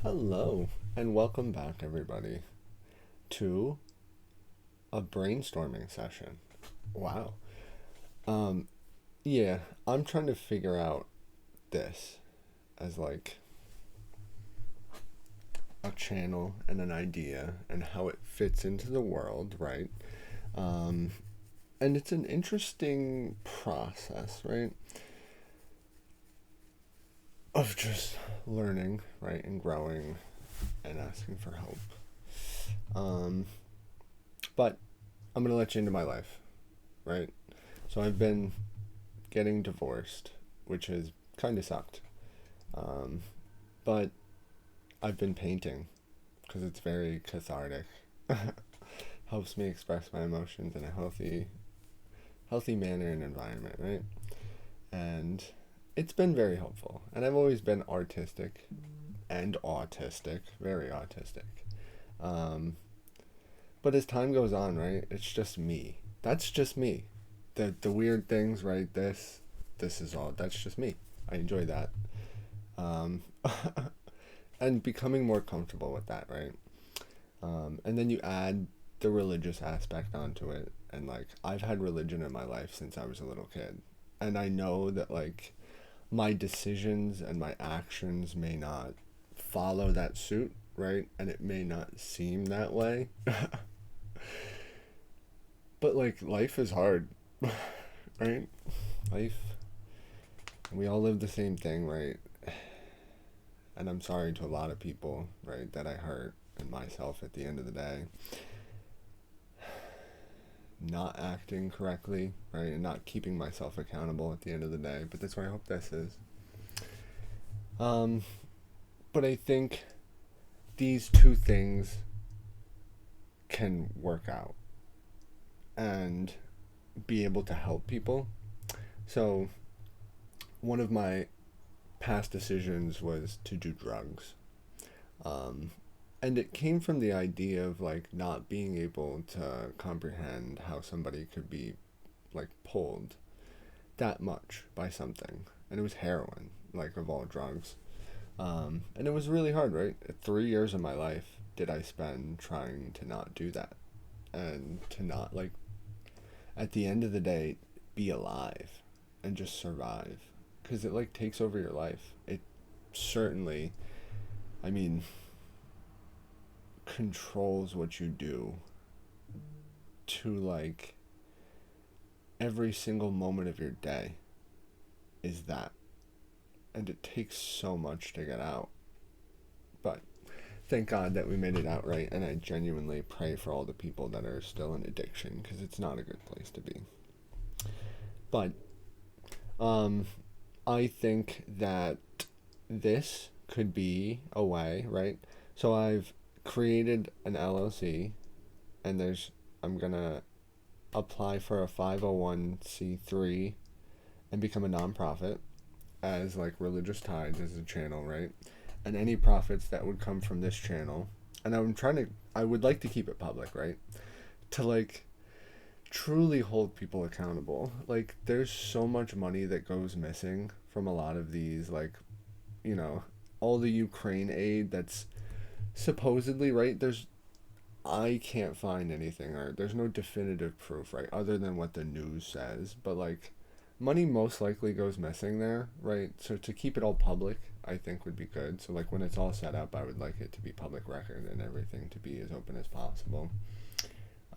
Hello, and welcome back, everybody, to a brainstorming session. Wow. Um, yeah, I'm trying to figure out this as like a channel and an idea and how it fits into the world, right? Um, and it's an interesting process, right? Of just learning, right, and growing and asking for help. Um, but I'm gonna let you into my life, right? So I've been getting divorced, which has kind of sucked. Um, but I've been painting because it's very cathartic. Helps me express my emotions in a healthy manner and environment, right? And it's been very helpful. And I've always been artistic and autistic, very autistic. Um, but as time goes on, right, it's just me. That's just me. The weird things, right? This is all. That's just me. I enjoy that. Um, and becoming more comfortable with that, right? And then you add the religious aspect onto it, and like I've had religion in my life since I was a little kid, and I know that like my decisions and my actions may not follow that suit, right? And it may not seem that way, but like life is hard, right? Life, we all live the same thing, right? And I'm sorry to a lot of people, right, that I hurt and myself at the end of the day. Not acting correctly, right, and not keeping myself accountable at the end of the day. But that's what I hope this is. Um, but I think these two things can work out and be able to help people. So one of my past decisions was to do drugs. Um, and it came from the idea of like not being able to comprehend how somebody could be like pulled that much by something. And it was heroin, like of all drugs. And it was really hard, right? 3 years of my life did I spend trying to not do that and to not, like, at the end of the day, be alive and just survive. Because it, like, takes over your life. It certainly, I mean, controls what you do to, like, every single moment of your day is that. And it takes so much to get out. But thank God that we made it out right, and I genuinely pray for all the people that are still in addiction because it's not a good place to be. But um, I think that this could be a way, right? So I've created an LLC, and I'm gonna apply for a 501c3 and become a nonprofit as like religious tides as a channel, right? And any profits that would come from this channel, and I would like to keep it public, right? To like truly hold people accountable. Like there's so much money that goes missing from a lot of these, like, you know, all the Ukraine aid that's supposedly, right? I can't find anything, or there's no definitive proof, right, other than what the news says. But like money most likely goes missing there, right? So to keep it all public, I think would be good. So like when it's all set up, I would like it to be public record and everything to be as open as possible.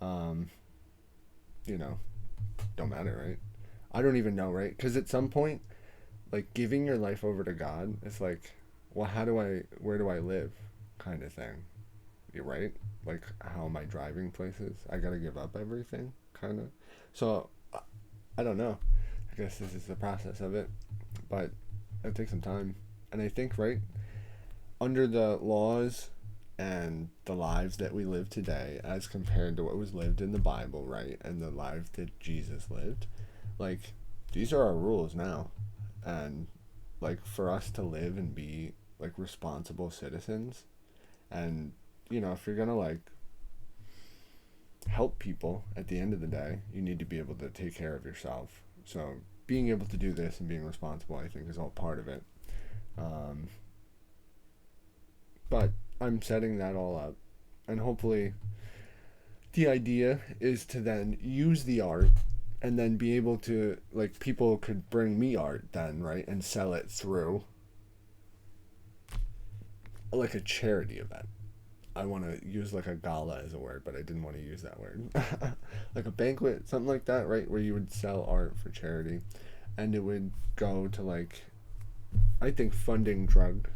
Um, you know, don't matter, right? I don't even know, right? Because at some point, like giving your life over to God, it's like, well, where do I live, kind of thing. You're right. Like, how am I driving places? I gotta give up everything, kind of. So, I don't know. I guess this is the process of it, but it'll take some time. And I think, right, under the laws and the lives that we live today, as compared to what was lived in the Bible, right, and the life that Jesus lived, like, these are our rules now. And, like, for us to live and be, like, responsible citizens, and, you know, if you're gonna, like, help people at the end of the day, you need to be able to take care of yourself. So being able to do this and being responsible, I think, is all part of it. Um, But I'm setting that all up. And hopefully, the idea is to then use the art and then be able to, like, people could bring me art then, right? And sell it through like a charity event. I want to use like a gala as a word, but I didn't want to use that word. Like a banquet, something like that, right? Where you would sell art for charity and it would go to like, I think funding drug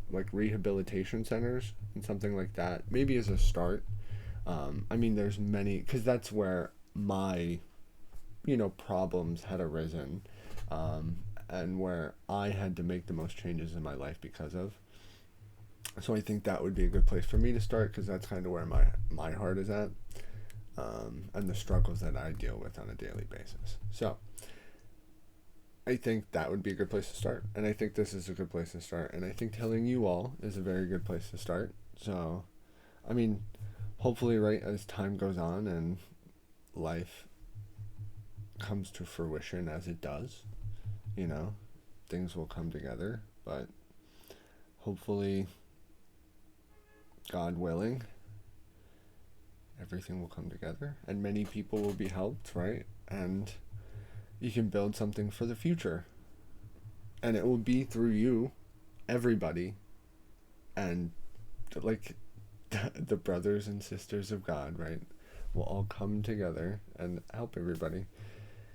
like rehabilitation centers and something like that, maybe as a start. I mean, there's many, because that's where my, problems had arisen, and where I had to make the most changes in my life because of. So I think that would be a good place for me to start because that's kind of where my heart is at, and the struggles that I deal with on a daily basis. So I think that would be a good place to start, and I think this is a good place to start, and I think telling you all is a very good place to start. So, I mean, hopefully, right as time goes on and life comes to fruition as it does, you know, things will come together, but hopefully, God willing, everything will come together and many people will be helped, right? And you can build something for the future. And it will be through you, everybody, and like the brothers and sisters of God, right? Will all come together and help everybody.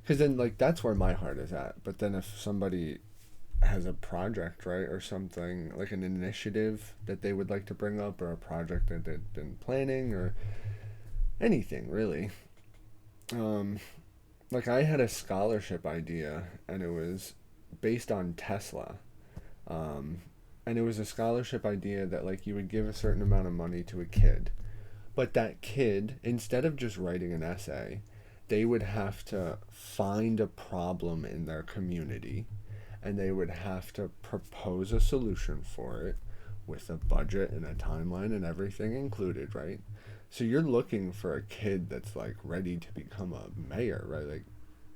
Because then, like, that's where my heart is at. But then if somebody has a project, right, or something like an initiative that they would like to bring up, or a project that they've been planning, or anything really, um, like I had a scholarship idea, and it was based on Tesla, um, and it was a scholarship idea that like you would give a certain amount of money to a kid, but that kid, instead of just writing an essay, they would have to find a problem in their community and they would have to propose a solution for it with a budget and a timeline and everything included, right? So you're looking for a kid that's like ready to become a mayor, right? Like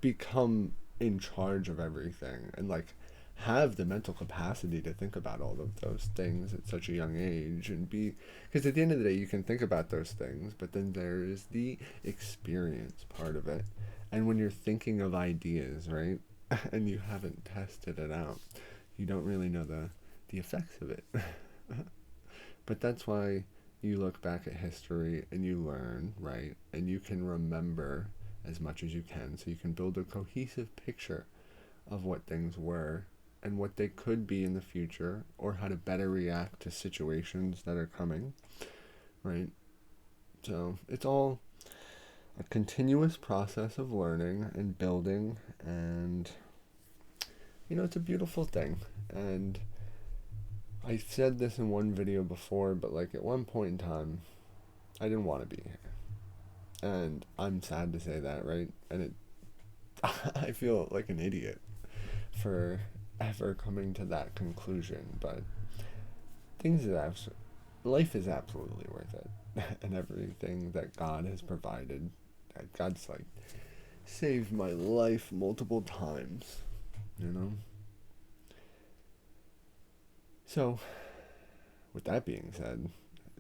become in charge of everything and like have the mental capacity to think about all of those things at such a young age and be, because at the end of the day you can think about those things, but then there is the experience part of it. And when you're thinking of ideas, right, and you haven't tested it out, you don't really know the effects of it. But that's why you look back at history and you learn, right? And you can remember as much as you can so you can build a cohesive picture of what things were and what they could be in the future, or how to better react to situations that are coming, right? So it's all a continuous process of learning and building, and it's a beautiful thing. And I said this in one video before, but like at one point in time, I didn't want to be here. And I'm sad to say that, right? And I feel like an idiot for ever coming to that conclusion, but life is absolutely worth it. And everything that God has provided, God's like saved my life multiple times, you know? So, with that being said,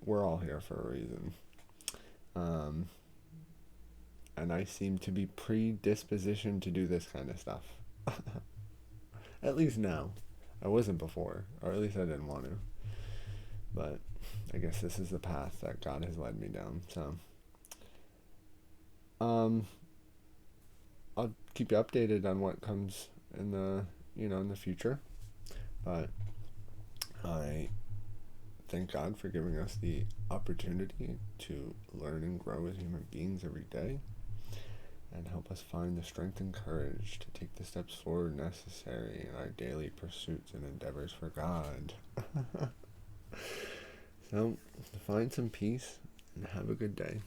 we're all here for a reason. Um, and I seem to be predispositioned to do this kind of stuff. At least now. I wasn't before, or at least I didn't want to. But I guess this is the path that God has led me down. So, I'll keep you updated on what comes in the future. But I thank God for giving us the opportunity to learn and grow as human beings every day, and help us find the strength and courage to take the steps forward necessary in our daily pursuits and endeavors for God. So, find some peace and have a good day.